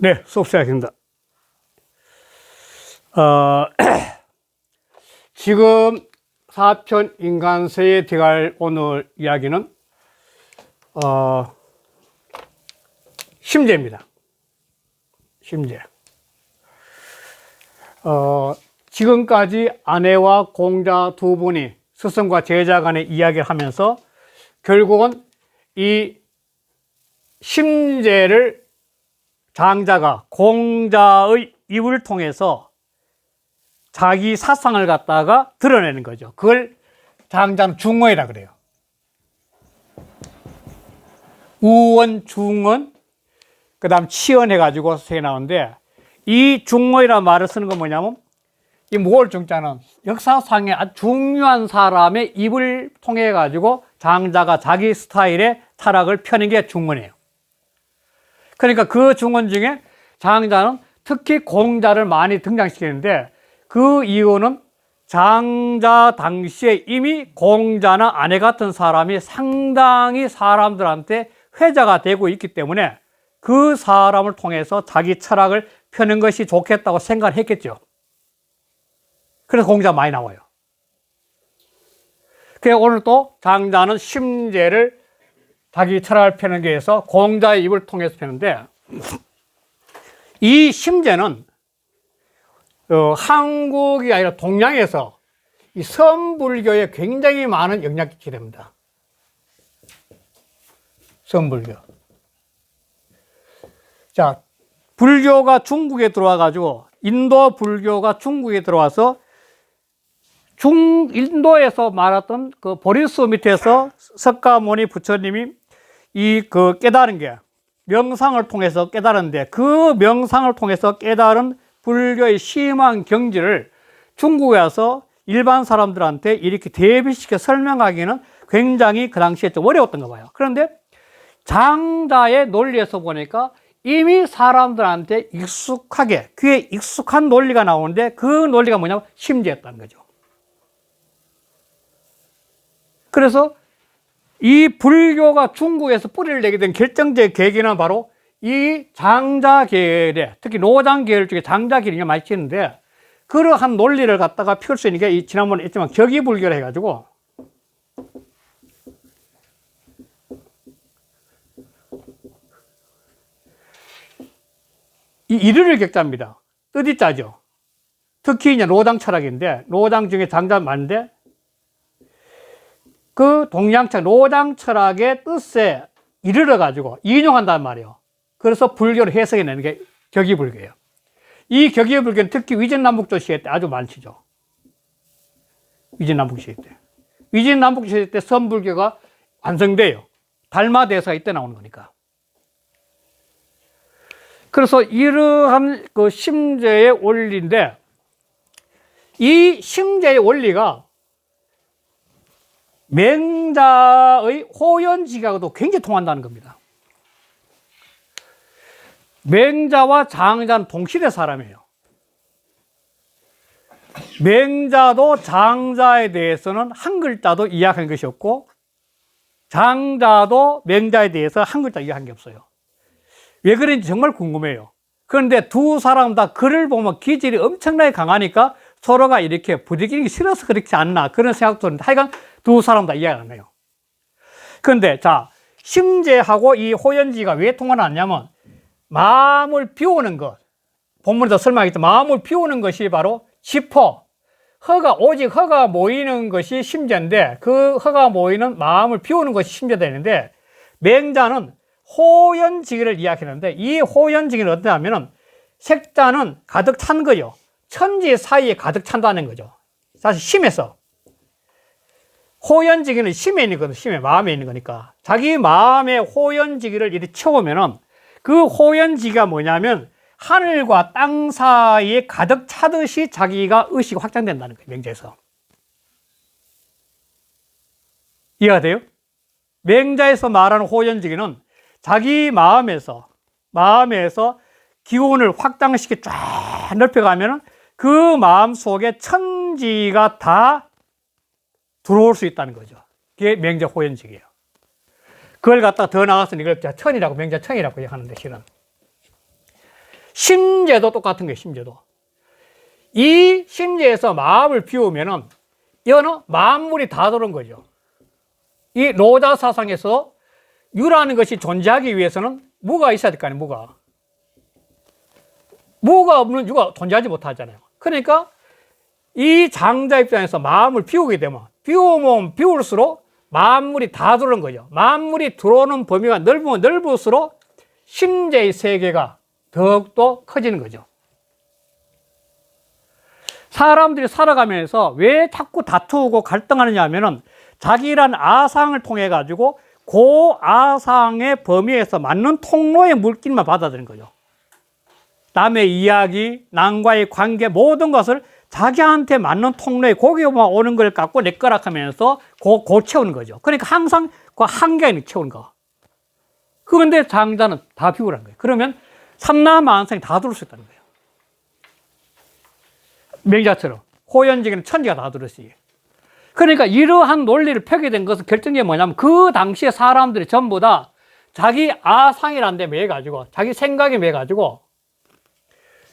네, 수업 시작합니다. 지금 사편 인간세에 들어갈 오늘 이야기는 심재입니다. 심재. 지금까지 아내와 공자 두 분이 스승과 제자 간의 이야기를 하면서 결국은 이 심재를 장자가 공자의 입을 통해서 자기 사상을 갖다가 드러내는 거죠. 그걸 장자는 중언이라 그래요. 우언, 중언, 그 다음 치언 해가지고 세 개 나오는데, 이 중언이라는 말을 쓰는 건 뭐냐면, 이 모월 중자는 역사상의 아주 중요한 사람의 입을 통해 가지고 장자가 자기 스타일의 철학을 펴는 게 중언이에요. 그러니까 그 중언 중에 장자는 특히 공자를 많이 등장시키는데, 그 이유는 장자 당시에 이미 공자나 아내 같은 사람이 상당히 사람들한테 회자가 되고 있기 때문에 그 사람을 통해서 자기 철학을 펴는 것이 좋겠다고 생각을 했겠죠. 그래서 공자가 많이 나와요. 그래서 오늘 또 장자는 심재를 자기 철학을 펴는 게 해서 공자의 입을 통해서 펴는데, 이 심재는 한국이 아니라 동양에서 이 선불교에 굉장히 많은 영향을 끼치게 됩니다. 선불교. 자, 불교가 중국에 들어와 가지고 인도 불교가 중국에 들어와서 인도에서 말했던 그 보리수 밑에서 석가모니 부처님이 깨달은 게 명상을 통해서 깨달았는데, 그 명상을 통해서 깨달은 불교의 심한 경지를 중국에 와서 일반 사람들한테 이렇게 대비시켜 설명하기는 굉장히 그 당시에 좀 어려웠던가 봐요. 그런데 장자의 논리에서 보니까 이미 사람들한테 귀에 익숙한 논리가 나오는데, 그 논리가 뭐냐면 심재였다는 거죠. 그래서 이 불교가 중국에서 뿌리를 내게 된 결정적 계기는 바로 이 장자 계열에, 특히 노장 계열 중에 장자 계열이 많이 치는데, 그러한 논리를 갖다가 피울 수 있는 게 지난번에 했지만 격의불교를 해가지고, 이 이르를 격자입니다. 뜻이 짜죠. 특히 이제 노장 철학인데, 노장 중에 장자 많은데, 그 동양철, 노장 철학의 뜻에 이르러 가지고 인용한단 말이에요. 그래서 불교를 해석해내는 게 격의불교예요. 이 격의불교는 특히 위진남북조 시대 때 아주 많죠. 위진남북 시대 때. 위진남북 시대 때 선불교가 완성돼요. 달마대사가 이때 나오는 거니까. 그래서 이러한 그 심재의 원리인데, 이 심재의 원리가 맹자의 호연지가도 굉장히 통한다는 겁니다. 맹자와 장자는 동시대 사람이에요. 맹자도 장자에 대해서는 한 글자도 이야기한 것이 없고, 장자도 맹자에 대해서 한 글자 이야기한 게 없어요. 왜 그런지 정말 궁금해요. 그런데 두 사람 다 글을 보면 기질이 엄청나게 강하니까 서로가 이렇게 부딪히는 게 싫어서 그렇지 않나, 그런 생각도 드는데, 하여간 두 사람 다 이야기를 안 해요. 그런데 자, 심재하고 이 호연지가 왜 통하냐면, 마음을 비우는 것, 본문에서 설명하겠지만 마음을 비우는 것이 바로 지퍼, 오직 허가 모이는 것이 심재인데, 그 허가 모이는 마음을 비우는 것이 심재되는데, 맹자는 호연지기를 이야기하는데, 이 호연지기는 어떠냐면은 색자는 가득 찬 거요. 천지 사이에 가득 찬다는 거죠. 사실 심에서. 호연지기는 심에 있는 거거든요. 심에, 마음에 있는 거니까. 자기 마음의 호연지기를 이렇게 채우면은, 그 호연지기가 뭐냐면 하늘과 땅 사이에 가득 차듯이 자기가 의식이 확장된다는 거예요. 맹자에서. 이해가 돼요? 맹자에서 말하는 호연지기는 자기 마음에서 기운을 확장시켜 쫙 넓혀가면은 그 마음 속에 천지가 다 들어올 수 있다는 거죠. 그게 맹자 호연직이에요. 그걸 갖다 더 나가서 이걸 천이라고, 맹자 천이라고 하는데, 실은. 심재도 똑같은 거예요, 심재도. 이 심재에서 마음을 비우면은, 이거는 만물이 다 들어온 거죠. 이 노자 사상에서 유라는 것이 존재하기 위해서는 무가 있어야 될 거 아니에요, 무가. 무가 없는 유가 존재하지 못하잖아요. 그러니까 이 장자 입장에서 마음을 비우게 되면, 비우면 비울수록 만물이 다 들어오는 거죠. 만물이 들어오는 범위가 넓으면 넓을수록 심재의 세계가 더욱더 커지는 거죠. 사람들이 살아가면서 왜 자꾸 다투고 갈등하느냐 하면은 자기란 아상을 통해 가지고 그 아상의 범위에서 맞는 통로의 물길만 받아들이는 거죠. 남의 이야기, 남과의 관계 모든 것을 자기한테 맞는 통로에 거기만 오는 걸 갖고 내 거라 하면서 고 채우는 거죠. 그러니까 항상 그 한계에 채우는 거. 그런데 장자는 다 비우라는 거예요. 그러면 삼라만상이 다 들을 수 있다는 거예요. 명자처럼 호연지기는 천지가 다 들었지. 그러니까 이러한 논리를 펴게 된 것은 결정적인 뭐냐면 그 당시에 사람들이 전부 다 자기 아상이라는 데 매여 가지고 자기 생각에 매여 가지고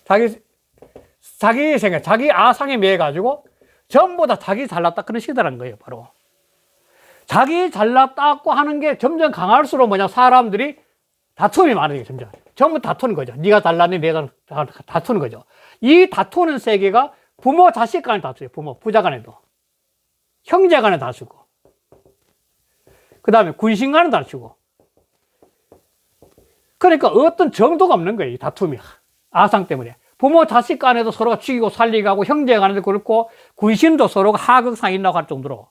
자기 생각, 자기 아상에 매여 가지고 전부 다 자기 잘났다 그런 시대라는 거예요. 바로 자기 잘났다고 하는 게 점점 강할수록 뭐냐 사람들이 다툼이 많아요. 점점 전부 다투는 거죠. 네가 잘났니 내가 다투는 거죠. 이 다투는 세계가 부모 자식 간에 다투요. 부모 부자 간에도 형제 간에 다투고 그 다음에 군신 간에 다투고 그러니까 어떤 정도가 없는 거예요. 이 다툼이 아상 때문에 부모 자식 간에도 서로가 죽이고 살리고 하고 형제 간에도 그렇고 군신도 서로가 하극상이 있다고 할 정도로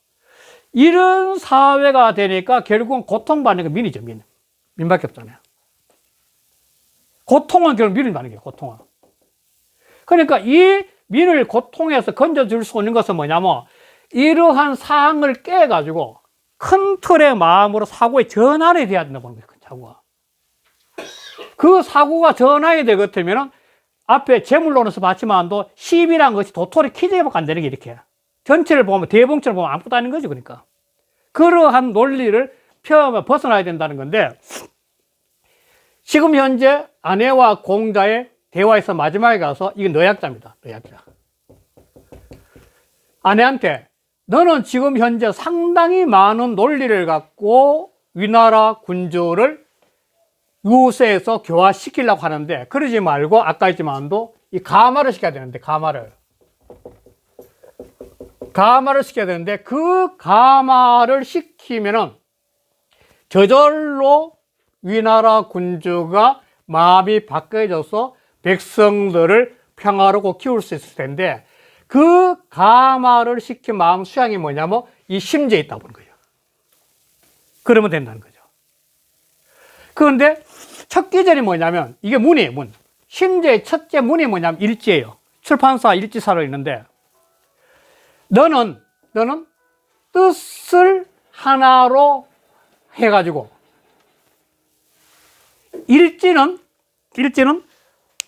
이런 사회가 되니까 결국은 고통받는 게 민이죠. 민밖에 없잖아요. 고통은 결국 민을 받는 거예요. 고통은. 그러니까 이 민을 고통에서 건져줄 수 있는 것은 뭐냐면 이러한 사항을 깨가지고 큰 틀의 마음으로 사고의 전환이 돼야 된다고 하는 거예요. 사고가. 그 사고가 전환이 되겠다면 앞에 재물론에서 봤지만도 10이라는 것이 도토리 키재밖에 안 되는 게 이렇게 전체를 보면 대봉처럼 보면 아무것도 아닌 거죠. 그러니까 그러한 논리를 벗어나야 된다는 건데 지금 현재 아내와 공자의 대화에서 마지막에 가서 이게 너약자입니다. 너약자. 아내한테 너는 지금 현재 상당히 많은 논리를 갖고 위나라 군주를 유세에서 교화시키려고 하는데 그러지 말고 아까 했지만도 이 가마를 시켜야 되는데 가마를 시켜야 되는데 그 가마를 시키면은 저절로 위나라 군주가 마음이 바뀌어져서 백성들을 평화롭고 키울 수 있을 텐데 그 가마를 시킨 마음 수양이 뭐냐면 이 심재에 있다고 보는 거예요. 그러면 된다는 거죠. 그런데 첫 기절이 뭐냐면 이게 문이에요. 문. 심재의 첫째 문이 뭐냐면 일지예요. 출판사 일지사로 있는데 너는 뜻을 하나로 해가지고 일지는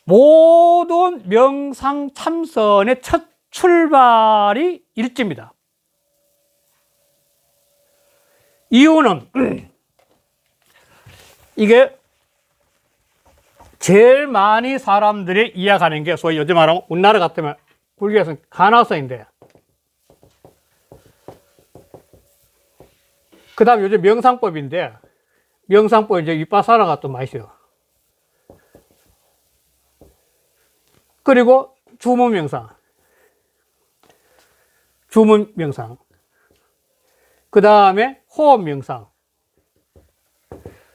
모든 명상 참선의 첫 출발이 일지입니다. 이유는 이게 제일 많이 사람들이 이해하는 게 소위 요즘 말하면 우리나라 같으면 불교에서는 가나서인데 그 다음에 요즘 명상법인데 명상법 이제 윗바사라가 또 많이 있어요. 그리고 주문 명상. 그 다음에 호흡 명상.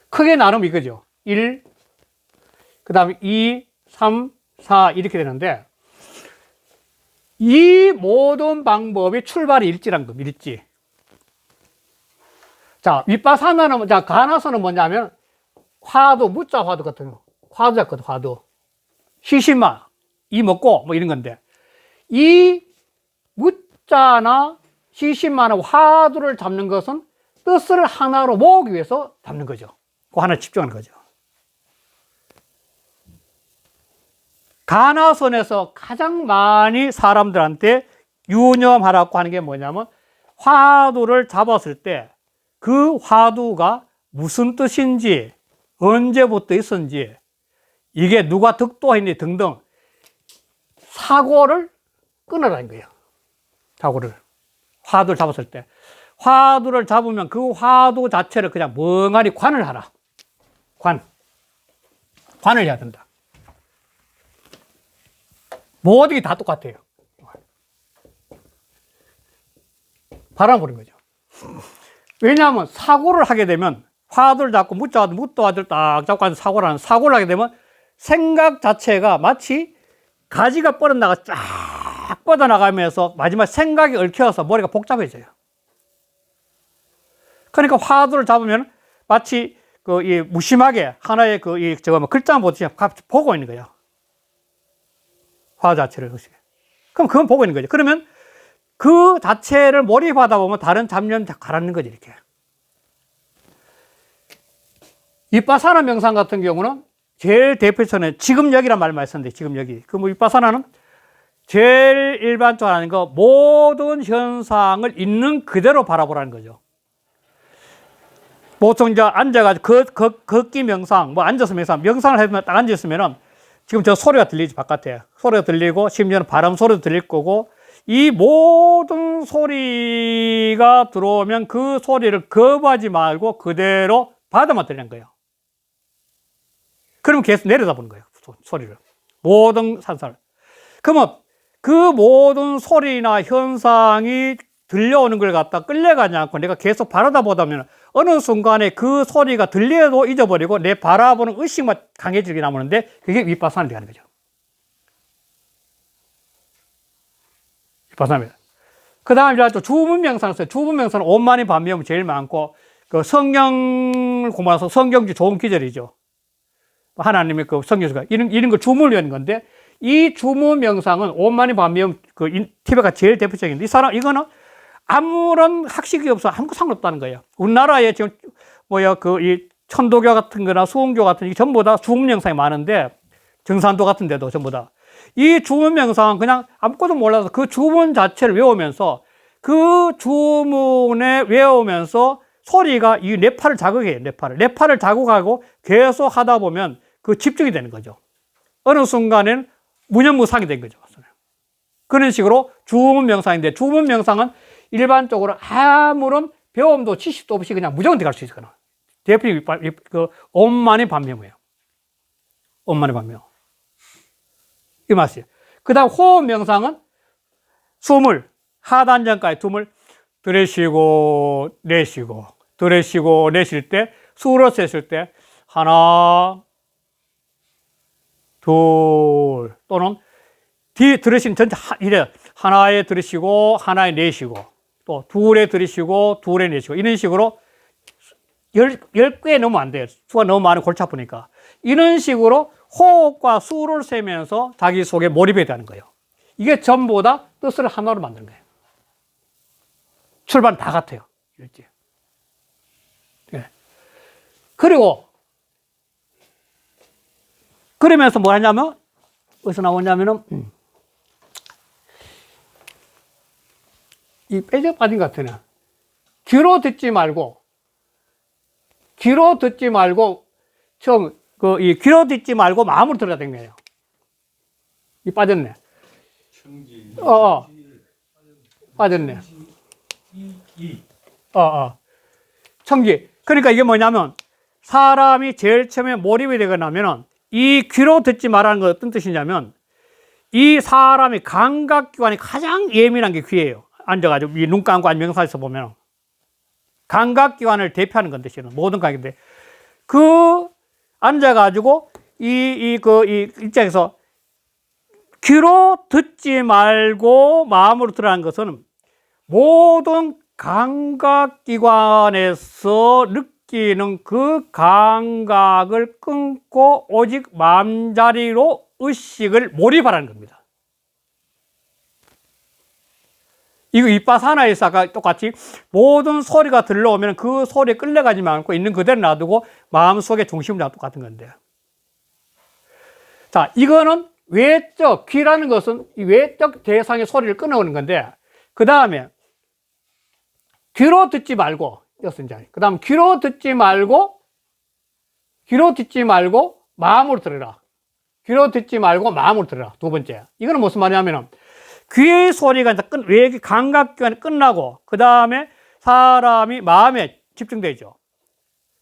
크게 나누면 이거죠. 1, 그 다음에 2, 3, 4 이렇게 되는데 이 모든 방법이 출발이 일지란 겁니다. 일지. 자, 윗바사나는, 자, 가나서는 뭐냐면 화두, 무자 화두 같은 거. 화두 잡거든, 화두. 시시마, 이 먹고, 뭐 이런 건데. 이 무자나 시시마나 화두를 잡는 것은 뜻을 하나로 모으기 위해서 잡는 거죠. 그 하나에 집중하는 거죠. 가나선에서 가장 많이 사람들한테 유념하라고 하는 게 뭐냐면 화두를 잡았을 때 그 화두가 무슨 뜻인지, 언제부터 있었는지 이게 누가 득도했니 등등 사고를 끊으라는 거예요. 사고를. 화두를 잡았을 때. 화두를 잡으면 그 화두 자체를 그냥 멍하니 관을 하라. 관을 해야 된다. 모든 게 다 똑같아요. 바람 부는 거죠. 왜냐하면 사고를 하게 되면 화두를 잡고 묻도와들 딱 잡고 사고를 하게 되면 생각 자체가 마치 가지가 뻗어나가 쫙 뻗어나가면서 마지막 생각이 얽혀서 머리가 복잡해져요. 그러니까 화두를 잡으면 마치 이 무심하게 하나의 글자만 보듯이 보고 있는 거예요. 화두 자체를. 그럼 그건 보고 있는 거죠. 그러면 그 자체를 몰입하다 보면 다른 잡념 가라앉는 거지, 이렇게. 윗바사나 명상 같은 경우는 제일 대표적인 지금 여기란 말 말씀드렸는데, 지금 여기. 윗바사나는 제일 일반적으로 하는 거, 모든 현상을 있는 그대로 바라보라는 거죠. 보통 이제 앉아가지고 걷기 명상, 앉아서 명상을 해보면 딱 앉아있으면은 지금 저 소리가 들리지, 바깥에. 소리가 들리고, 심지어는 바람 소리도 들릴 거고, 이 모든 소리가 들어오면 그 소리를 거부하지 말고 그대로 받아들이는 거예요. 그러면 계속 내려다보는 거예요. 소리를. 모든 산사를. 그러면 그 모든 소리나 현상이 들려오는 걸 갖다 끌려가지 않고 내가 계속 바라다 보다면 어느 순간에 그 소리가 들려도 잊어버리고 내 바라보는 의식만 강해지게 남았는데 그게 윗바사나를 하는 거죠. 윗바사나입니다. 그 다음에 또 주문명상을 써요. 주문명상은 온만이 반미음이 제일 많고 그 성경을 공부해서 성경주 좋은 기절이죠. 하나님의 그 성경수가 이런 걸 주문을 외우는 건데 이 주문 명상은 온만이 반미음 티베트가 제일 대표적인데 이거는 아무런 학식이 없어 아무 상관없다는 거예요. 우리나라에 지금 이 천도교 같은 거나 수홍교 같은 게 전부 다 주문 명상이 많은데 정산도 같은 데도 전부 다 이 주문 명상은 그냥 아무것도 몰라서 그 주문 자체를 외우면서 그 주문에 외우면서 소리가 이 뇌파를 자극해요. 뇌파를 자극하고 계속 하다 보면 그 집중이 되는 거죠. 어느 순간에는 무념무상이 된 거죠. 그런 식으로 주문 명상인데 주문 명상은 일반적으로 아무런 배움도 지식도 없이 그냥 무조건 들어갈 수 있거든요. 대표적인 온만이 반명이에요. 온만이 반명. 이 맛이에요. 그 다음 호흡 명상은 숨을 하단전까지 숨을 들이쉬고 내쉬고 들이쉬고 내쉴 때 수로 셌을 때 하나 둘 또는 들으시는 전체 이래 하나에 들으시고 하나에 내쉬고 또 둘에 들으시고 둘에 내쉬고 이런 식으로 10개 넘으면 안 돼요. 수가 너무 많으면 골치 아프니까. 이런 식으로 호흡과 수를 세면서 자기 속에 몰입해야 되는 거예요. 이게 전부 다 뜻을 하나로 만드는 거예요. 출발은 다 같아요. 이렇게. 네. 그리고 그러면서 뭐 하냐면 어디서 나오냐면은 이 빼져 빠진 것 같으네. 귀로 듣지 말고 귀로 듣지 말고 귀로 듣지 말고 마음으로 들어야 되는 거예요. 이 빠졌네. 빠졌네. 청기. 그러니까 이게 뭐냐면 사람이 제일 처음에 몰입이 되거나 하면은 이 귀로 듣지 말라는 건 어떤 뜻이냐면 이 사람의 감각기관이 가장 예민한 게 귀예요. 앉아가지고 이 눈 감고 명상에서 보면 감각기관을 대표하는 건데 실은 모든 감각인데 앉아가지고 이 입장에서 귀로 듣지 말고 마음으로 들으라는 것은 모든 감각기관에서 느끼는 그 감각을 끊고 오직 마음자리로 의식을 몰입하라는 겁니다. 이거 윗바사나에서 아까 똑같이 모든 소리가 들려오면 그 소리에 끌려가지 않고 있는 그대로 놔두고 마음속에 중심을 잡고 똑같은 건데. 자, 이거는 외적, 귀라는 것은 이 외적 대상의 소리를 끊어오는 건데, 그 다음에 귀로 듣지 말고, 그 다음 귀로 듣지 말고 마음으로 들으라. 귀로 듣지 말고 마음으로 들어라. 두 번째. 이거는 무슨 말이냐면은 귀의 소리가 이제 외기 감각기관이 끝나고 그 다음에 사람이 마음에 집중되죠.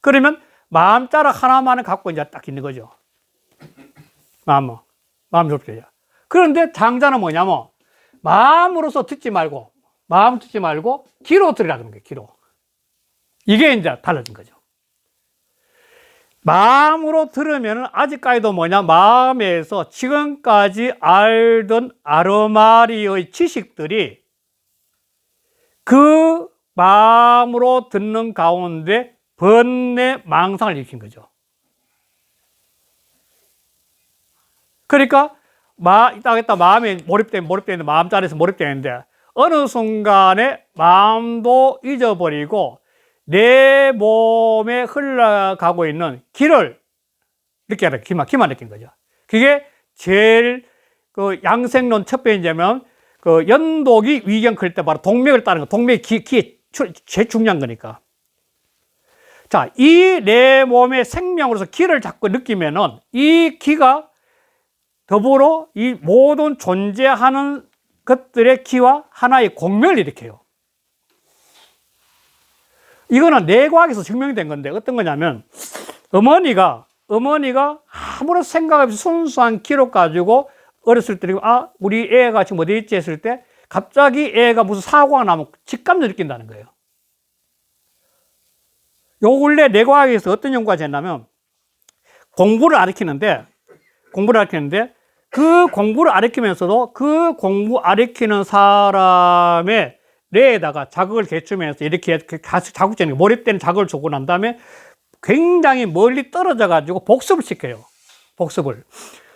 그러면 마음자락 하나만을 갖고 이제 딱 있는 거죠. 마음 좁혀져. 그런데 장자는 뭐냐면 마음으로서 듣지 말고 귀로 들으라는 거예요. 귀로. 이게 이제 달라진 거죠. 마음으로 들으면 아직까지도 마음에서 지금까지 알던 아르마리의 지식들이 그 마음으로 듣는 가운데 번뇌 망상을 일으킨 거죠. 그러니까 마음에 몰입되는데 마음자리에서 몰입되는데 어느 순간에 마음도 잊어버리고 내 몸에 흘러가고 있는 기를 느껴야 기만 느낀 거죠. 그게 제일 그 양생론 첫 번째면 그 연독이 위경 클 때 바로 동맥을 따르는 거. 동맥이 기에 제일 중요한 거니까. 자, 이 내 몸의 생명으로서 기를 자꾸 느끼면은 이 기가 더불어 이 모든 존재하는 것들의 기와 하나의 공명을 일으켜요. 이거는 뇌과학에서 증명된 건데 어떤 거냐면 어머니가 아무런 생각 없이 순수한 기록 가지고 어렸을 때 우리 애가 지금 어디 있지 했을 때 갑자기 애가 무슨 사고가 나면 직감을 느낀다는 거예요. 요 근래 뇌과학에서 어떤 연구가 됐냐면 공부를 가르치는데 그 공부를 가르치면서도 그 공부 가르치는 사람의 뇌에다가 자극을 개추면서 이렇게 자극적인 몰입되는 자극을 주고 난 다음에 굉장히 멀리 떨어져 가지고 복습을 시켜요. 복습을.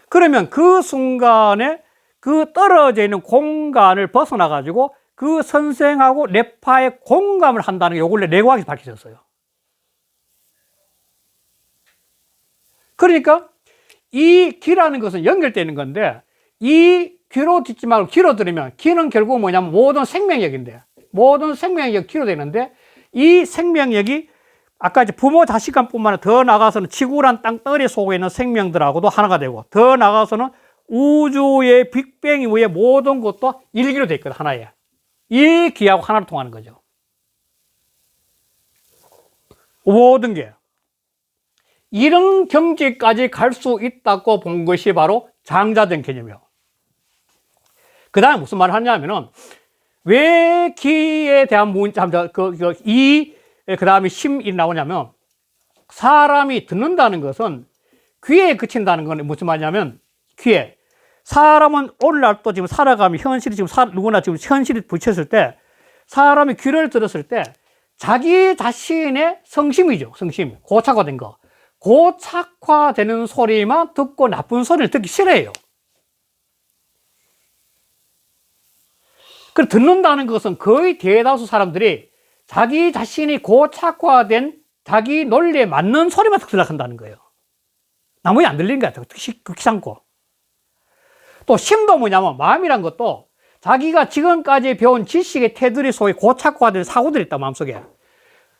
그러면 그 순간에 그 떨어져 있는 공간을 벗어나 가지고 그 선생하고 뇌파에 공감을 한다는 게 요 근래 뇌과학에서 밝혀졌어요. 그러니까 이 귀라는 것은 연결되는 건데 이 귀로 듣지 말고 귀로 들으면 귀는 결국 뭐냐면 모든 생명력인데 모든 생명력 귀로 되는데 이 생명력이 아까 이제 부모 자식 간뿐만 아니라 더 나가서는 지구란 땅덩어리 속에 있는 생명들하고도 하나가 되고 더 나가서는 우주의 빅뱅 이후에 모든 것도 일기로 되어 있거든. 하나에. 이 귀하고 하나로 통하는 거죠. 모든 게. 이런 경지까지 갈 수 있다고 본 것이 바로 장자된 개념이에요. 그 다음에 무슨 말을 하냐면은 왜 귀에 대한 그 다음에 심이 나오냐면 사람이 듣는다는 것은 귀에 그친다는 건 무슨 말이냐면 귀에 사람은 오늘날 또 지금 살아가면 현실이 지금 누구나 지금 현실이 부딪혔을 때 사람이 귀를 들었을 때 자기 자신의 성심이죠. 성심. 고착화된 거. 고착화되는 소리만 듣고 나쁜 소리를 듣기 싫어해요. 그 듣는다는 것은 거의 대다수 사람들이 자기 자신이 고착화된 자기 논리에 맞는 소리만 듣고 생각한다는 거예요. 나머지 안 들리는 것 같아요. 극히 않고. 또 심도 뭐냐면 마음이란 것도 자기가 지금까지 배운 지식의 테두리 속에 고착화된 사고들이 있다 마음속에.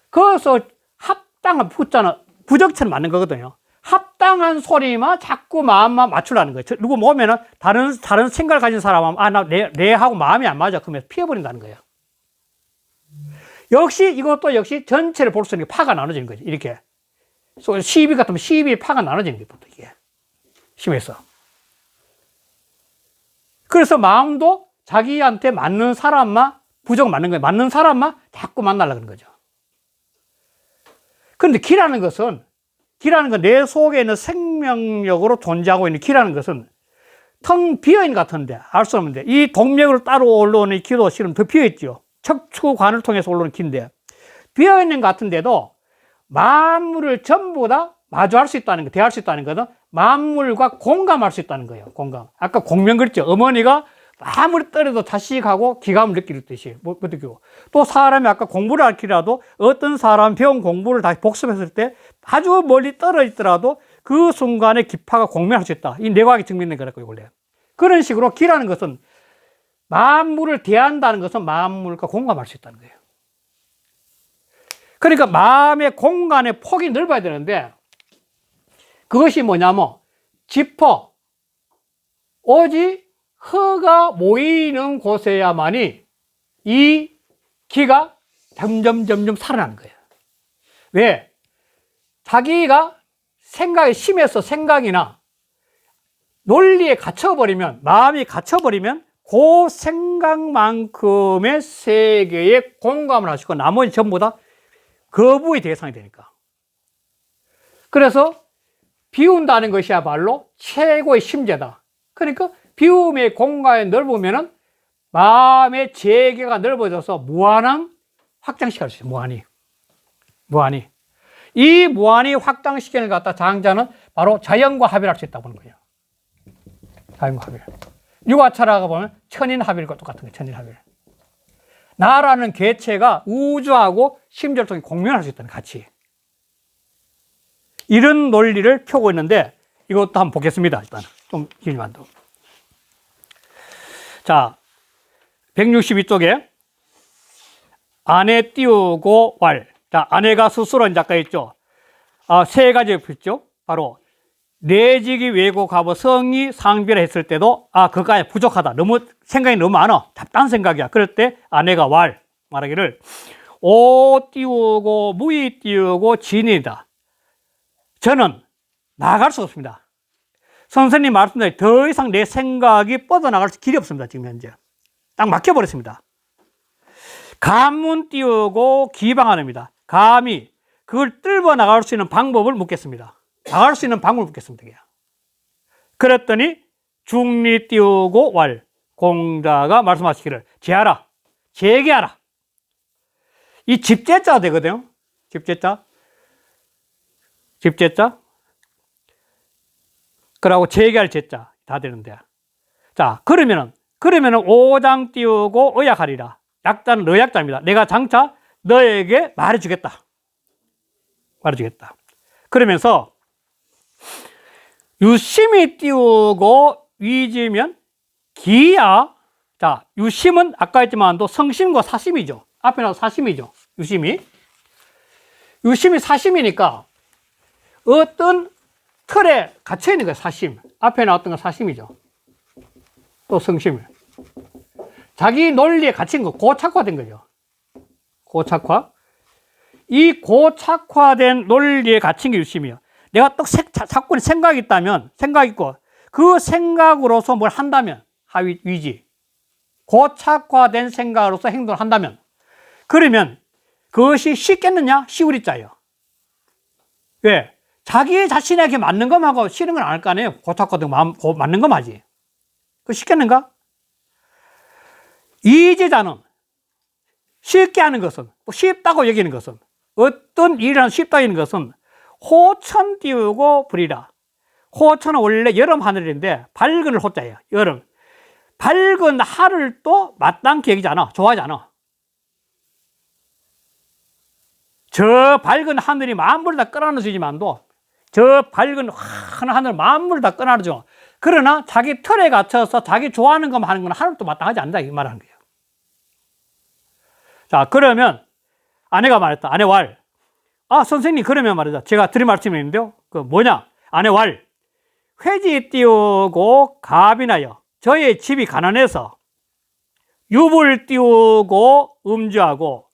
거기서 합당한 부적처럼 맞는 거거든요. 합당한 소리만 자꾸 마음만 맞추라는 거예요. 누구 보면은 다른 생각을 가진 사람은 뇌하고 마음이 안 맞아. 그러면 피해버린다는 거예요. 이것도 역시 전체를 볼 수 있는 게 파가 나눠지는 거죠. 이렇게. 12 같으면 12의 파가 나눠지는 게 보통 이게. 심해서. 그래서 마음도 자기한테 맞는 사람만 부정 맞는 거예요. 맞는 사람만 자꾸 만나려는 거죠. 그런데 기라는 건 내 속에 있는 생명력으로 존재하고 있는 기라는 것은 텅 비어있는 것 같은데 알 수 없는데 이 동맥으로 따로 올라오는 이 기도 실은 더 비어있죠. 척추관을 통해서 올라오는 기인데 비어있는 것 같은데도 만물을 전부 다 마주할 수 있다는 거, 대할 수 있다는 것은 만물과 공감할 수 있다는 거예요. 공감. 아까 공명 그랬죠. 어머니가 아무리 떨어도 자식하고 기감을 느끼듯이 못 느끼고 또 사람이 아까 공부를 할지라도 어떤 사람 배운 공부를 다시 복습했을 때 아주 멀리 떨어지더라도 그 순간에 기파가 공명할 수 있다. 이 뇌과학이 증명된 거라고요, 원래. 그런 식으로 기라는 것은 만물을 대한다는 것은 만물과 공감할 수 있다는 거예요. 그러니까 마음의 공간의 폭이 넓어야 되는데 그것이 뭐냐면 지퍼, 오직 허가 모이는 곳에야만이 이 기가 점점 살아나는 거예요. 왜? 자기가 생각이 심해서 생각이나 논리에 갇혀버리면, 마음이 갇혀버리면 그 생각만큼의 세계에 공감을 하시고 나머지 전부 다 거부의 대상이 되니까. 그래서 비운다는 것이야말로 최고의 심재다. 그러니까 비움의 공간이 넓으면은 마음의 재계가 넓어져서 무한한 확장시킬 수 있어요. 무한히. 이 무한히 확장시키는 것 갖다 장자는 바로 자연과 합일할 수 있다고 보는 거예요. 자연과 합일. 육아차라고 보면 천인합일과 똑같은 거예요. 천인합일. 나라는 개체가 우주하고 심지어를 통해 공존할 수 있다는 가치. 이런 논리를 펴고 있는데 이것도 한번 보겠습니다. 일단 좀 길만도. 자, 162쪽에 아내 띄우고 왈. 자, 아내가 스스로 이제 아까 했죠. 세 가지 있죠. 바로 내지기 왜곡하고 성이 상비를 했을 때도 그거가 부족하다. 생각이 너무 많아. 답답한 생각이야. 그럴 때 아내가 말하기를 오 띄우고 무이 띄우고 진이다. 저는 나아갈 수 없습니다. 선생님 말씀대로 더 이상 내 생각이 뻗어나갈 길이 없습니다. 지금 현재. 딱 막혀버렸습니다. 감문 띄우고 기방하랍니다. 감히 그걸 뚫어 나갈 수 있는 방법을 묻겠습니다. 나갈 수 있는 방법을 묻겠습니다. 그랬더니 중리 띄우고 왈. 공자가 말씀하시기를 제하라. 재개하라. 이 집제자가 되거든요. 집제자. 그러고 재개할 제자 다 되는데. 자, 그러면은 오장 띄우고 의약하리라. 약자는 의약자입니다. 내가 장차 너에게 말해주겠다. 그러면서 유심히 띄우고 위지면 기야. 자, 유심은 아까 했지만도 성심과 사심이죠. 앞에 나와서 사심이죠. 유심이 사심이니까 어떤 틀에 갇혀 있는 거예요. 사심. 앞에 나왔던 건 사심이죠. 또 성심. 자기 논리에 갇힌 거, 고착화된 거죠. 고착화. 이 고착화된 논리에 갇힌 게 유심이에요. 내가 또 자꾸 생각이 있다면, 생각이 있고, 그 생각으로서 뭘 한다면, 위지. 고착화된 생각으로서 행동을 한다면, 그러면 그것이 쉽겠느냐? 시우리자예요. 왜? 자기 자신에게 맞는 것하고 싫은 건 알 거 아니에요. 고착화된 맞는 거 맞지. 그 쉽겠는가? 이제자는 쉽게 하는 것은, 쉽다고 여기는 것은, 어떤 일이란 쉽다고 여기는 것은 호천 띄우고 불이라. 호천은 원래 여름 하늘인데 밝은 호자예요. 여름. 밝은 하늘 또 마땅히 여기지 않아. 좋아하지 않아. 저 밝은 하늘이 만물을 다 끌어안아주지만도 저 밝은 하늘 만물을 다 끌어안아줘. 그러나 자기 틀에 갇혀서 자기 좋아하는 것만 하는 건 하늘도 마땅하지 않는다. 이 말을 하는 거예요. 자, 그러면 아내가 말했다. 아내 왈. 선생님, 그러면 말이죠. 제가 드릴 말씀이 있는데요. 그 뭐냐? 아내 왈. 회지 띄우고 갑이나여. 저의 집이 가난해서 유불 띄우고 음주하고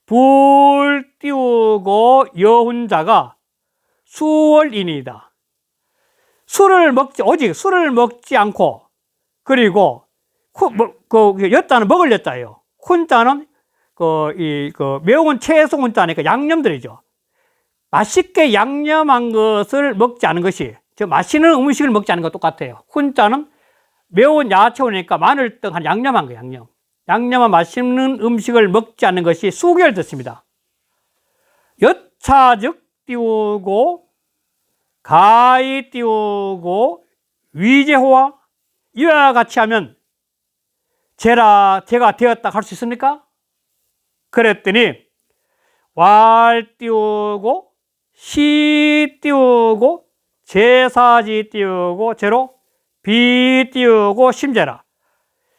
불 띄우고 여훈자가 수월이니이다. 오직 술을 먹지 않고, 그리고 여자는 먹을 여자예요. 훈자는 매운 채소 훈자니까 양념들이죠. 맛있게 양념한 것을 먹지 않은 것이, 맛있는 음식을 먹지 않은 것 똑같아요. 훈자는 매운 야채오니까 마늘떡 한 양념한 거예요. 양념한 맛있는 음식을 먹지 않는 것이 수결 됐습니다. 여차즉 띄우고 가히 띄우고 위제호와 이와 같이 하면 제가 되었다 할 수 있습니까? 그랬더니 왈 띄우고 시 띄우고 제사지 띄우고 제로 비 띄우고 심제라.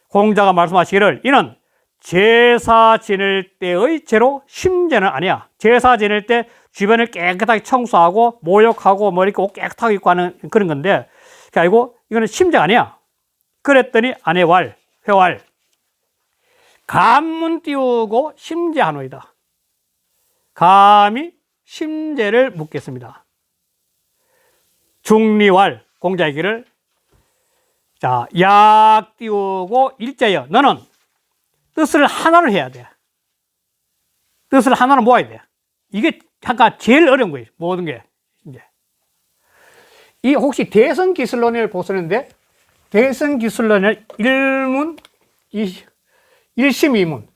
공자가 말씀하시기를 이는 제사 지낼 때의 제로 심제는 아니야. 제사 지낼 때 주변을 깨끗하게 청소하고 모욕하고 뭐 이렇게 옷 깨끗하게 입고 하는 그런 건데 그게 아니고 이거는 심제가 아니야. 그랬더니 안에 왈, 회왈. 감문 띄우고 심제하노이다. 감히 심제를 묻겠습니다. 중리왈, 공자의 길을. 자, 약 띄우고 일제여. 너는 뜻을 하나로 해야 돼. 뜻을 하나로 모아야 돼. 이게 아까 제일 어려운 거예요. 모든 게. 이제. 이 혹시 대성기술론을 보시는데, 대성기술론을 일문, 일심이문.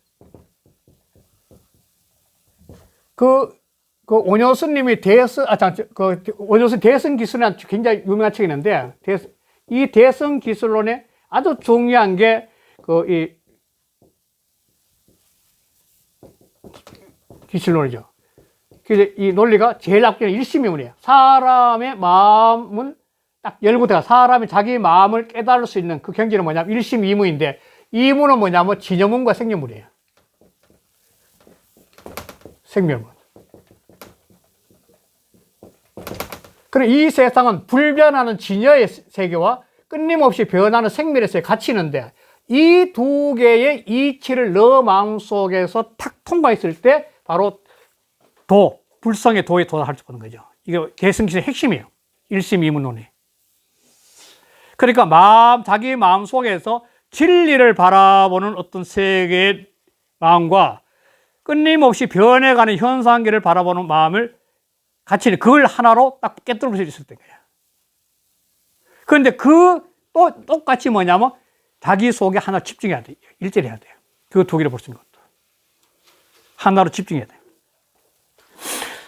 원효스님이 원효스 대성기술이라는 굉장히 유명한 책이 있는데, 이 대성기술론에 아주 중요한 게, 기술론이죠. 그래서 이 논리가 제일 앞에는 일심이문이에요. 사람의 마음을 딱 열고 들어가, 사람이 자기 마음을 깨달을 수 있는 그 경지는 뭐냐면 일심이문인데, 이문은 뭐냐면 진여문과 생여문이에요. 생멸문. 그럼 이 세상은 불변하는 진여의 세계와 끊임없이 변하는 생멸의 세계가 같이 있는데, 이 두 개의 이치를 너 마음속에서 탁 통과했을 때 바로 불성의 도에 도달할 수 있는 거죠. 이게 개성기술의 핵심이에요. 일심이문론이. 그러니까 자기 마음 속에서 진리를 바라보는 어떤 세계의 마음과 끊임없이 변해가는 현상계를 바라보는 마음을 같이 그걸 하나로 딱 깨뜨릴 수 있을 거예요. 그런데 또 똑같이 뭐냐면 자기 속에 하나 집중해야 돼요. 일절해야 돼요. 그 두 개를 볼 수 있는 것도. 하나로 집중해야 돼요.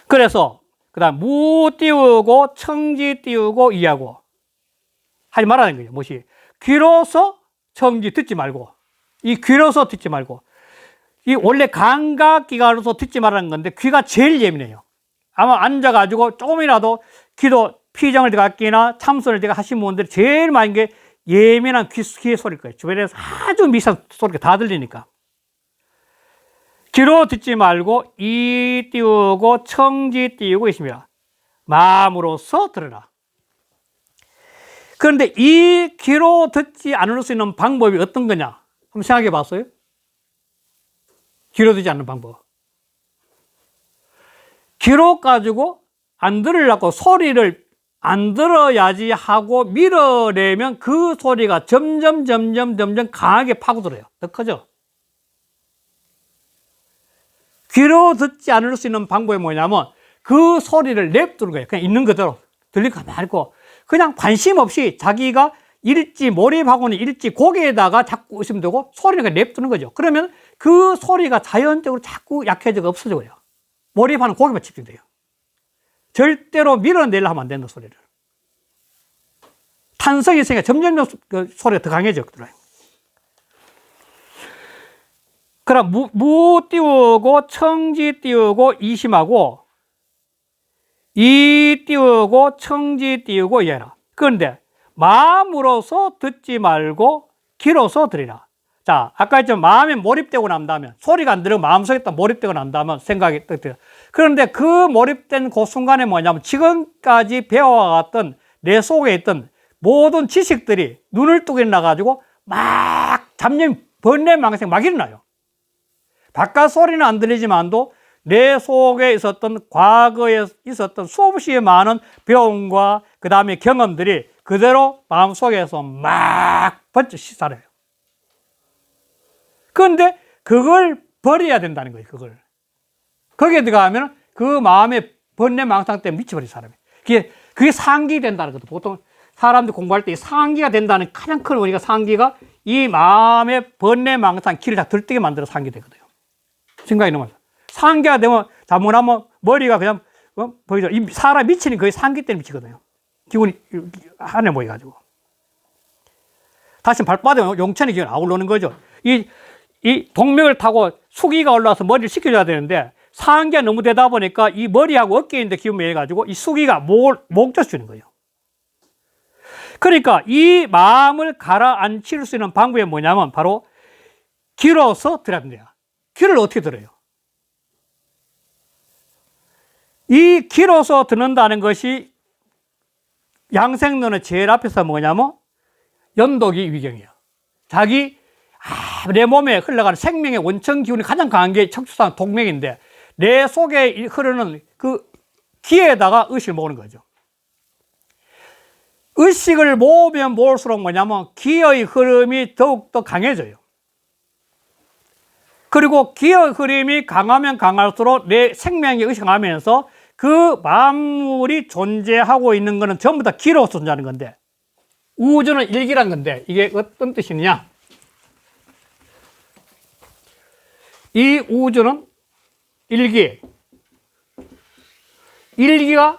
그래서 그다음 무 띄우고 청지 띄우고 이하고 하지 말라는 거예요. 무엇이? 귀로서 청지 듣지 말고, 이 귀로서 듣지 말고, 이 원래 감각기관으로서 듣지 말라는 건데 귀가 제일 예민해요. 아마 앉아가지고 조금이라도 귀도 피정을 들어가 끼나 참선을 들어가 하신 분들이 제일 많은 게 예민한 귀의 소리일 거예요. 주변에서 아주 미세한 소리가 다 들리니까. 귀로 듣지 말고 이 띄우고 청지 띄우고 있습니다. 마음으로서 들으라. 그런데 이 귀로 듣지 않을 수 있는 방법이 어떤 거냐? 한번 생각해 봤어요? 귀로 듣지 않는 방법. 귀로 가지고 안 들으려고 소리를 안 들어야지 하고 밀어내면 그 소리가 점점 강하게 파고들어요. 더 커져. 귀로 듣지 않을 수 있는 방법이 뭐냐면 그 소리를 냅두는 거예요. 그냥 있는 그대로 들리고 말고 그냥 관심 없이 자기가 일지 몰입하고는 일지 고개에다가 자꾸 있으면 되고 소리를 그냥 냅두는 거죠. 그러면 그 소리가 자연적으로 자꾸 약해지고 없어져요. 몰입하는 고개만 집중돼요. 절대로 밀어내려 하면 안 된다, 소리를. 탄성이 있으니까 점점 그 소리가 더 강해져. 그럼 무 띄우고 청지 띄우고 이심하고 이 띄우고 청지 띄우고 이해라. 그런데 마음으로서 듣지 말고 귀로서 들으라. 자, 아까 했지만 마음에 몰입되고 난 다음에 소리가 안 들리고 마음속에 딱 몰입되고 난 다음에 생각이 딱 들어요. 그런데 그 몰입된 그 순간에 뭐냐면 지금까지 배워왔던 내 속에 있던 모든 지식들이 눈을 뜨고 일어나가지고 막 잡념, 번뇌망상 막 일어나요. 바깥 소리는 안 들리지만도 내 속에 있었던 과거에 있었던 수없이 많은 배움과 그 다음에 경험들이 그대로 마음속에서 막 번쩍 시살해요. 그런데 그걸 버려야 된다는 거예요. 거기에 들어가면 그 마음의 번뇌망상 때문에 미쳐버린 사람이에요. 그게 상기 된다는 거죠. 보통 사람들 공부할 때 상기가 된다는 가장 큰 원리가 상기가 이 마음의 번뇌망상 길을 다 들뜨게 만들어 상기되거든요. 생각이 너무 많아요. 상기가 되면 잘못하면 머리가 그냥 보이죠. 사람 미치는 거의 상기 때문에 미치거든요. 기운이 하늘에 모여가지고. 다시 발바닥에 용천의 기운이 아울러오는 거죠. 이 동맥을 타고 수기가 올라와서 머리를 식혀줘야 되는데 상기가 너무 되다 보니까 이 머리하고 어깨에 있는 기운이 모여가지고 이 수기가 목을 쪄주는 거예요. 그러니까 이 마음을 가라앉힐 수 있는 방법이 뭐냐면 바로 귀로서 들어야 됩니다. 귀를 어떻게 들어요? 이 귀로서 듣는다는 것이 양생론의 제일 앞에서 뭐냐면 연독이 위경이에요. 자기 내 몸에 흘러가는 생명의 원천 기운이 가장 강한 게 척추상 동맥인데 내 속에 흐르는 그 기에다가 의식을 모으는 거죠. 의식을 모으면 모을수록 뭐냐면 기의 흐름이 더욱더 강해져요. 그리고 기의 흐름이 강하면 강할수록 내 생명의 의식을 하면서 그 만물이 존재하고 있는 것은 전부 다 기로 존재하는 건데 우주는 일기란 건데 이게 어떤 뜻이냐? 이 우주는 일기가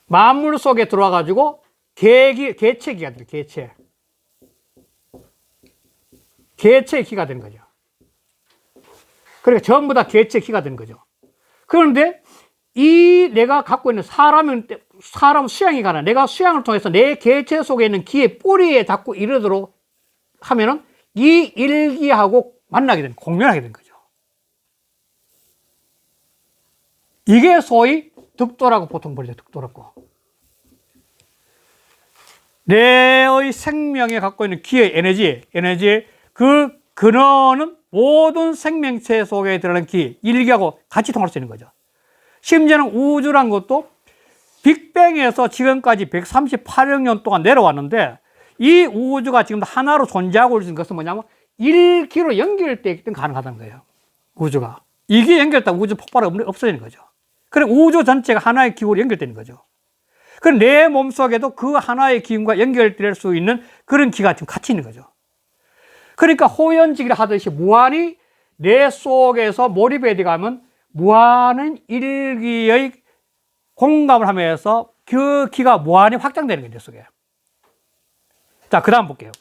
만물 속에 들어와 가지고 개체기가 돼요. 개체기가 되는 거죠. 그러니까 전부 다 개체기가 되는 거죠. 그런데 이 내가 갖고 있는 사람 수양이 가나 내가 수양을 통해서 내 개체 속에 있는 기의 뿌리에 자꾸 이르도록 하면은 이 일기하고 만나게 되는, 공존하게 되는 거죠. 이게 소위 득도라고 보통 부르죠. 득도라고. 내의 생명에 갖고 있는 기의 에너지, 그 근원은 모든 생명체 속에 들어가는 기, 일기하고 같이 통할 수 있는 거죠. 심지어는 우주란 것도 빅뱅에서 지금까지 138억 년 동안 내려왔는데 이 우주가 지금 하나로 존재하고 있는 것은 뭐냐면 일기로 연결되어 있기 때문에 가능하다는 거예요. 우주가. 이게 연결됐다고 우주 폭발이 없어지는 거죠. 그리고 우주 전체가 하나의 기구로 연결되는 거죠. 그럼 내 몸속에도 그 하나의 기운과 연결될 수 있는 그런 기가 지금 같이 있는 거죠. 그러니까 호연지기를 하듯이 무한히 내 속에서 몰입해 들어가면 무한한 일기의 공감을 하면서 그 기가 무한히 확장되는 거예요, 내 속에. 자, 그 다음 볼게요.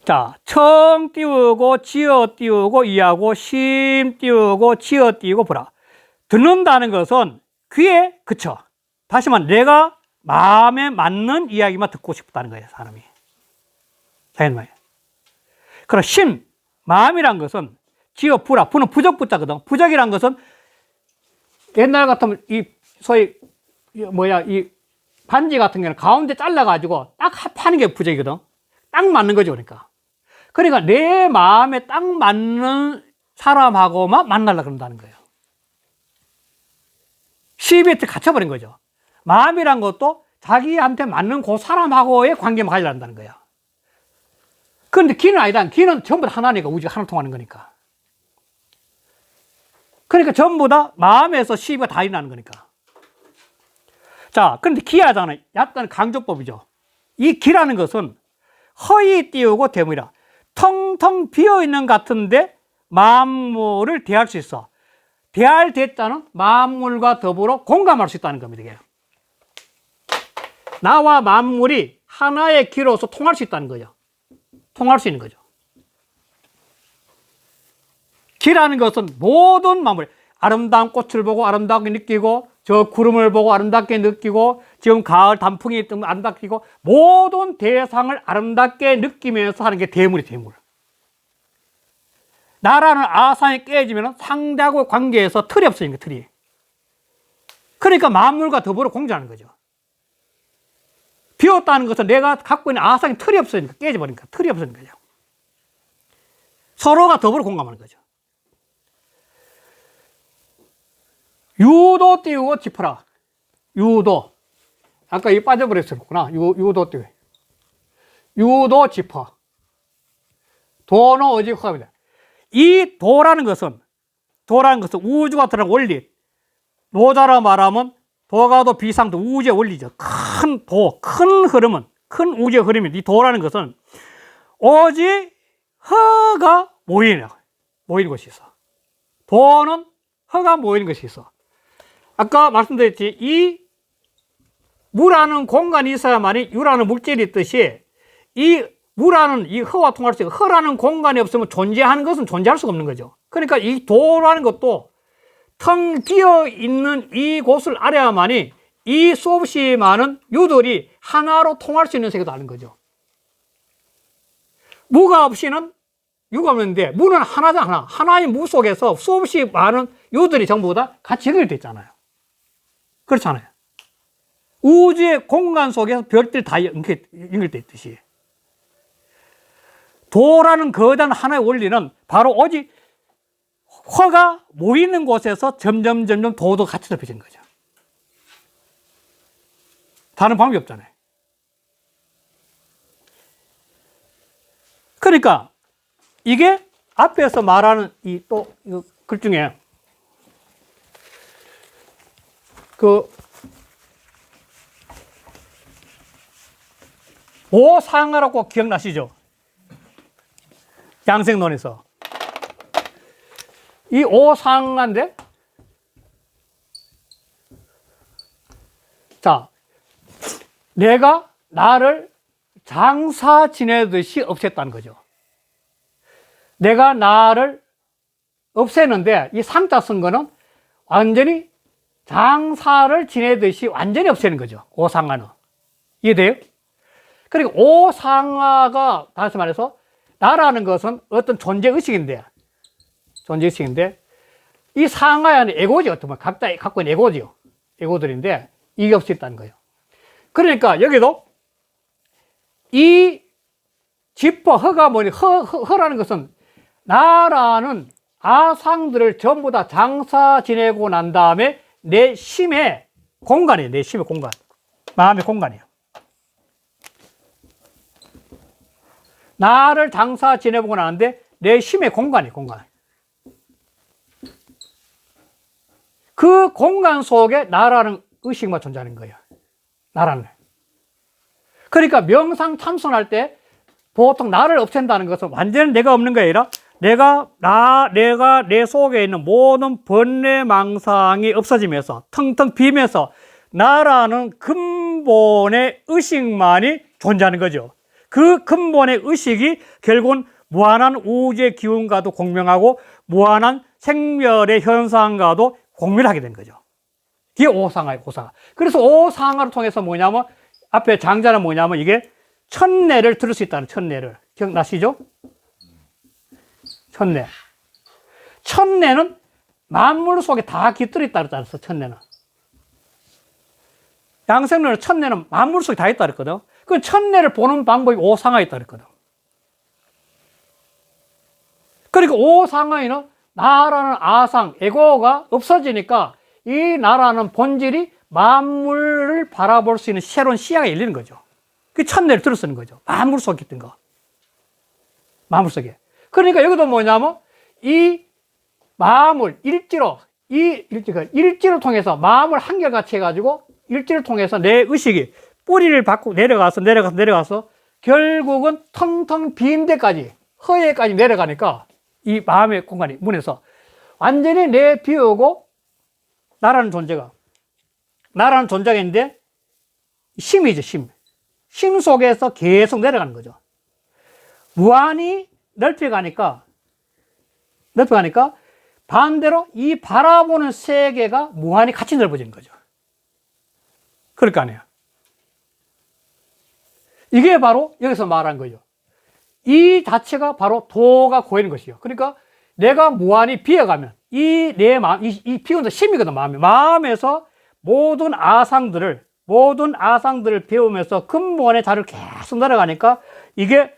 자, 청 띄우고, 지어 띄우고, 이하고, 심 띄우고, 지어 띄우고, 보라. 듣는다는 것은 귀에 그쳐. 다시 말하면 내가 마음에 맞는 이야기만 듣고 싶다는 거예요, 사람이. 자연마에. 그럼 심, 마음이란 것은 지어 부라. 부는 부적 부자거든. 부적이란 것은 옛날 같으면 이 소위 이 반지 같은 경우는 가운데 잘라가지고 딱 합하는 게 부적이거든. 딱 맞는 거죠, 그러니까. 그러니까 내 마음에 딱 맞는 사람하고만 만나려고 그런다는 거예요. 시비에 갇혀버린 거죠. 마음이란 것도 자기한테 맞는 그 사람하고의 관계만 가지려 한다는 거야. 그런데 기는 아니다. 기는 전부 다 하나니까, 우주가 하나 통하는 거니까. 그러니까 전부 다 마음에서 시비가 다 일어나는 거니까. 자, 그런데 기하잖아요. 약간 강조법이죠. 이 기라는 것은 허이 띄우고 대물이라. 텅텅 비어있는 같은데 만물을 대할 수 있어. 대할 대자는 만물과 더불어 공감할 수 있다는 겁니다. 이게. 나와 만물이 하나의 기로서 통할 수 있다는 거죠. 통할 수 있는 거죠. 기라는 것은 모든 만물, 아름다운 꽃을 보고 아름답게 느끼고, 저 구름을 보고 아름답게 느끼고, 지금 가을 단풍이 뜨면 아름답게 느끼고, 모든 대상을 아름답게 느끼면서 하는 게 대물이 대물. 나라는 아상이 깨지면 상대하고 관계에서 틀이 없어지는 거예요, 틀이. 그러니까 만물과 더불어 공존하는 거죠. 비었다는 것은 내가 갖고 있는 아상이 틀이 없어지니까, 깨져버리니까, 틀이 없어지는 거죠. 서로가 더불어 공감하는 거죠. 유도 띄우고 짚어라. 유도. 아까 이 빠져버렸었구나. 유도 띄우. 유도 짚어. 도는 오직 허합니다. 이 도라는 것은 우주가 들어간 원리. 노자로 말하면 도가도 비상도 우주의 원리죠. 큰 도, 큰 흐름은, 큰 우주의 흐름이 이 도라는 것은 오직 허가 모이는 것이 있어. 도는 허가 모이는 것이 있어. 아까 말씀드렸지, 이 무라는 공간이 있어야만이 유라는 물질이 있듯이 이 무라는 이 허와 통할 수 있고, 허라는 공간이 없으면 존재하는 것은 존재할 수가 없는 거죠. 그러니까 이 도라는 것도 텅 비어 있는 이곳을 알아야만이 이 수없이 많은 유들이 하나로 통할 수 있는 세계도 아는 거죠. 무가 없이는 유가 없는데, 무는 하나잖아, 하나. 하나의 무 속에서 수없이 많은 유들이 전부 다 같이 연결되어 있잖아요. 그렇잖아요. 우주의 공간 속에서 별들 다 연결되어 있듯이. 도라는 거대한 하나의 원리는 바로 오직 허가 모이는 곳에서 점점 도도 같이 덮여지는 거죠. 다른 방법이 없잖아요. 그러니까 이게 앞에서 말하는 이 또 글 중에 그 오상하라고 기억나시죠? 양생론에서 이 오상한데, 자, 내가 나를 장사 지내듯이 없앴다는 거죠. 내가 나를 없애는데 이 상자 쓴 거는 완전히 장사를 지내듯이 완전히 없애는 거죠. 오상하는. 이해돼요? 그리고 오상하가 다시 말해서 나라는 것은 어떤 존재의식인데 이 상하에 하는 에고지, 어떤 뭐 각자 갖고 있는 에고지요. 에고들인데 이게 없었다는 거예요. 그러니까 여기도 이 지퍼 허가 뭐니 허라는 것은 나라는 아상들을 전부 다 장사 지내고 난 다음에 내 심의 공간이에요. 내 심의 공간, 마음의 공간이에요. 나를 장사 지내보고 나는데 내 심의 공간이에요. 공간. 그 공간 속에 나라는 의식만 존재하는 거예요. 나라는. 그러니까 명상 참선할 때 보통 나를 없앤다는 것은 완전히 내가 없는 게 아니라 내가 내 속에 있는 모든 번뇌 망상이 없어지면서 텅텅 비면서 나라는 근본의 의식만이 존재하는 거죠. 그 근본의 의식이 결국은 무한한 우주의 기운과도 공명하고 무한한 생멸의 현상과도 공멸하게 된 거죠. 이게 오상하예요, 오상하. 그래서 오상하를 통해서 뭐냐면 앞에 장자는 뭐냐면 이게 천내를 들을 수 있다는, 천내를. 기억나시죠? 천내. 천내는 만물 속에 다 깃들어 있다 그랬잖아요, 천내는. 양생론은 천내는 만물 속에 다 있다 그랬거든. 그 천내를 보는 방법이 오상하에 있다 그랬거든. 그러니까 오상하에는 나라는 아상, 에고가 없어지니까 이 나라는 본질이 만물을 바라볼 수 있는 새로운 시야가 열리는 거죠. 그 천내를 들어 쓰는 거죠. 만물 속에 있던 거. 만물 속에. 그러니까 여기도 뭐냐면 이 마음을 일지를 통해서 마음을 한결같이 해가지고 일지를 통해서 내 의식이 뿌리를 받고 내려가서 결국은 텅텅 빈 데까지, 허예까지 내려가니까 이 마음의 공간이 문에서 완전히 내 비우고 나라는 존재가 있는데 심이죠, 심. 심 속에서 계속 내려가는 거죠. 무한히 넓혀가니까 반대로 이 바라보는 세계가 무한히 같이 넓어지는 거죠. 그럴 거 아니에요. 이게 바로 여기서 말한 거죠. 이 자체가 바로 도가 고이는 것이요. 그러니까 내가 무한히 비어가면 이 내 마음, 이 비우는 심이거든, 마음에서 모든 아상들을 배우면서 근본의 자리를 계속 내려가니까 이게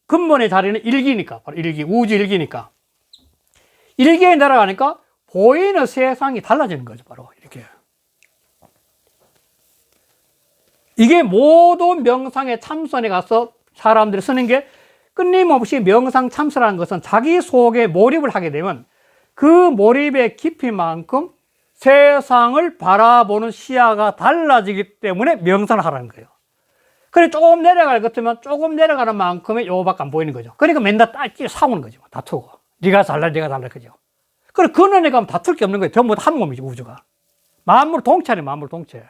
근본의 자리는 일기니까, 바로 일기, 우주 일기니까. 일기에 내려가니까 보이는 세상이 달라지는 거죠, 바로 이렇게. 이게 모든 명상에 참선에 가서 사람들이 쓰는 게 끊임없이 명상 참선하는 것은 자기 속에 몰입을 하게 되면 그 몰입의 깊이만큼 세상을 바라보는 시야가 달라지기 때문에 명상을 하라는 거예요. 그래 조금 내려갈 것 같으면 조금 내려가는 만큼의 요거밖에 안 보이는 거죠. 그러니까 맨날 싸우는 거죠. 다투고. 네가 잘라, 네가 잘라, 그죠. 그래, 근원에 가면 다툴 게 없는 거예요. 전부 다 한 몸이죠, 우주가. 만물 동체네, 만물 동체.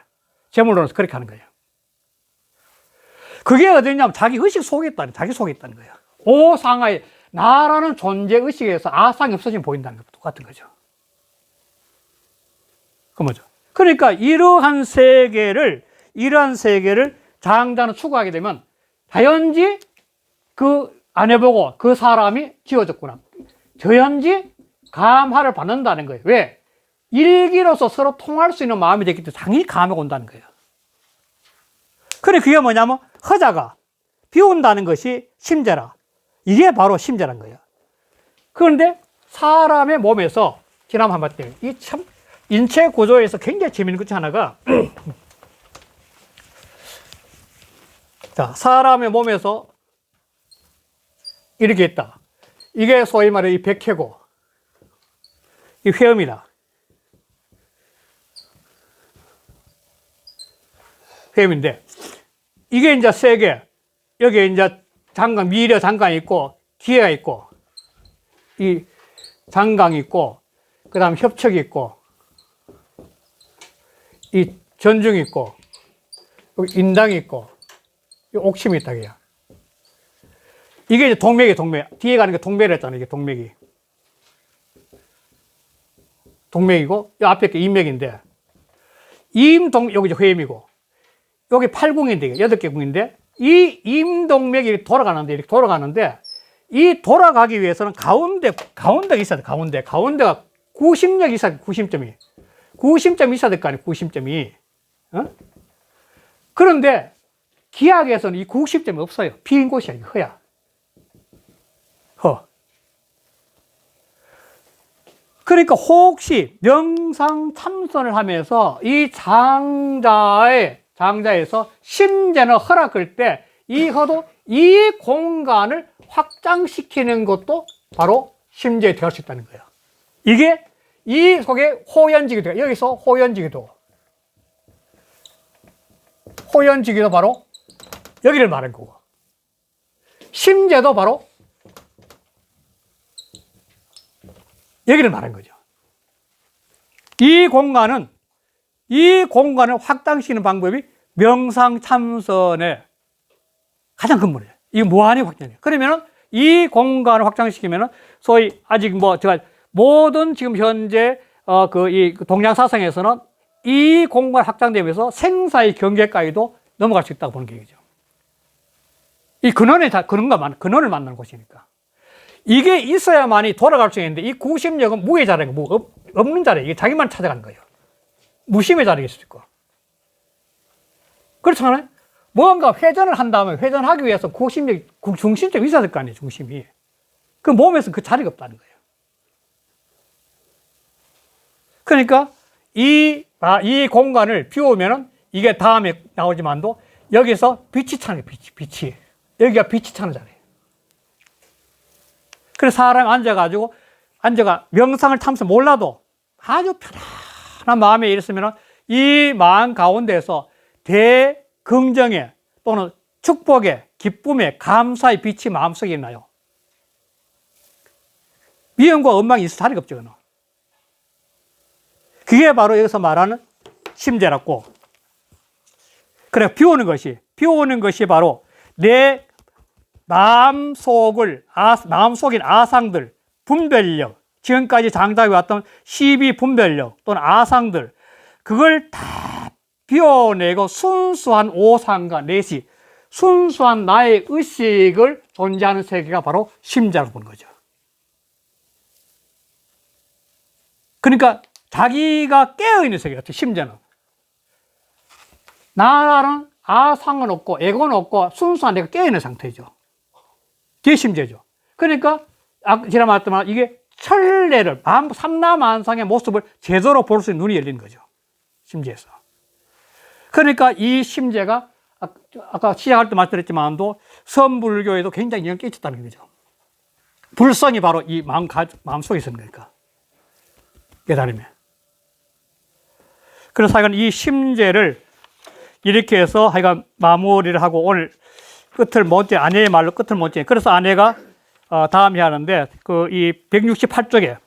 제물로는 그렇게 하는 거예요. 그게 어디냐면 자기 의식 속에 있다는, 자기 속에 있다는 거예요. 오상하에 나라는 존재 의식에서 아상이 없어지면 보인다는 것도 똑같은 거죠. 그 뭐죠? 그러니까 이러한 세계를 장자는 추구하게 되면 자연지 안 해보고 그 사람이 지어졌구나. 저연지 감화를 받는다는 거예요. 왜? 일기로서 서로 통할 수 있는 마음이 됐기 때문에 당연히 감화가 온다는 거예요. 그래, 그게 뭐냐면, 허자가 비운다는 것이 심재라. 이게 바로 심재란 거예요. 그런데 사람의 몸에서, 지난번 한번 봤더니, 이 참, 인체 구조에서 굉장히 재밌는 것 중 하나가, 자, 사람의 몸에서 이렇게 있다. 이게 소위 말해 이 백회고, 이 회음이다. 회음인데, 이게 이제 세 개, 여기에 이제 장강, 미려 장강이 있고, 기회가 있고, 이 장강이 있고, 그 다음 협척이 있고, 이 전중이 있고, 여기 인당이 있고, 이 옥심이 있다, 그냥. 이게 이제 동맥이 동맥. 뒤에 가는 게 동맥이라 했잖아요, 이게 동맥이. 동맥이고, 이 앞에 게 인맥인데, 여기 이제 회음이고, 여기 8궁인데, 8개 궁인데, 이 임동맥이 돌아가는데, 이렇게 돌아가는데, 이 돌아가기 위해서는 가운데가 있어야 돼, 가운데. 가운데가 구심력이 있어야 돼, 구심점이. 구심점이 있어야 될 거 아니에요, 구심점이. 어? 그런데, 기하학에서는 이 구심점이 없어요. 빈 곳이야, 이거 허야. 허. 그러니까 혹시 명상 참선을 하면서 이 장자에서 심재는 허락할 때 이 허도 이 공간을 확장시키는 것도 바로 심재에 들어갈 수 있다는 거예요. 이게 이 속에 호연지기도, 여기서 호연지기도 바로 여기를 말하는 거고, 심재도 바로 여기를 말하는 거죠. 이 공간을 확장시키는 방법이 명상 참선의 가장 근본이에요. 이게 무한히 확장해요. 그러면은 이 공간을 확장시키면은 소위 아직 제가 모든 지금 현재 이 동양사상에서는 이 공간 확장되면서 생사의 경계까지도 넘어갈 수 있다고 보는 게 얘기죠. 이 근원을 만나는 곳이니까. 이게 있어야만이 돌아갈 수 있는데, 이 구심력은 무의 자리가 없는 자리, 이게 자기만 찾아가는 거예요. 무심의 자리가 있을 거. 그렇잖아요? 뭔가 회전을 한다면 회전하기 위해서 중심점이 있어야 될 거 아니에요, 중심이. 그 몸에서 그 자리가 없다는 거예요. 그러니까 이 공간을 비우면은 이게 다음에 나오지만도 여기서 빛이 차는 거예요, 빛이. 여기가 빛이 차는 자리예요. 그래서 사람이 앉아가 명상을 참선 몰라도 아주 편안한 마음에 있으면 이 마음 가운데서 대긍정의 또는 축복의 기쁨의 감사의 빛이 마음속에 있나요? 미움과 원망이 있을 자리가 없죠. 그게 바로 여기서 말하는 심재라고. 그래, 비우는 것이 바로 내 마음속인 아상들, 분별력, 지금까지 장자해 왔던 12분별력 또는 아상들, 그걸 다 비워내고 순수한 오상과 내시, 순수한 나의 의식을 존재하는 세계가 바로 심재라고 보는 거죠. 그러니까 자기가 깨어있는 세계 같아요, 심재는. 나라는 아상은 없고 에고는 없고 순수한 내가 깨어있는 상태죠. 그게 심재죠. 그러니까 지난 말했지만 이게 천례를, 삼라만상의 모습을 제대로 볼 수 있는 눈이 열리는 거죠, 심재에서. 그러니까 이 심재가 아까 시작할 때 말씀드렸지만도 선불교에도 굉장히 영향을 끼쳤다는 거죠. 불성이 바로 이 마음속에 있는 거니까, 깨달으면. 그래서 하여간 이 심재를 이렇게 해서 하여간 마무리를 하고, 오늘 끝을 못 째, 아내의 말로 끝을 못 째. 그래서 아내가 다음에 하는데, 이 168쪽에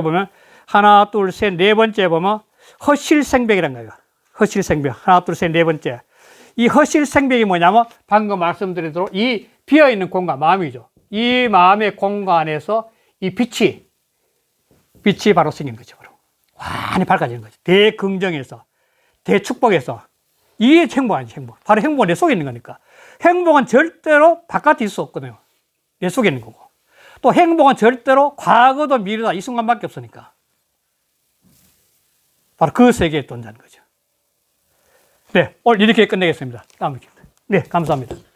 보면 하나, 둘, 셋, 네 번째 보면 허실생백이라는 거예요. 허실생백. 하나, 둘, 셋, 네 번째. 이 허실생백이 뭐냐면 방금 말씀드린 대로 이 비어있는 공간, 마음이죠. 이 마음의 공간에서 이 빛이 바로 생긴 거죠. 바로. 완전히 밝아지는 거죠. 대긍정에서, 대축복에서. 이게 행복이지, 행복. 바로 행복은 내 속에 있는 거니까. 행복은 절대로 바깥에 있을 수 없거든요. 내 속에 있는 거고. 또 행복은 절대로 과거도 미래도 이 순간밖에 없으니까. 바로 그 세계에 존재하는 거죠. 네, 오늘 이렇게 끝내겠습니다. 다음에 뵙겠습니다. 네, 감사합니다.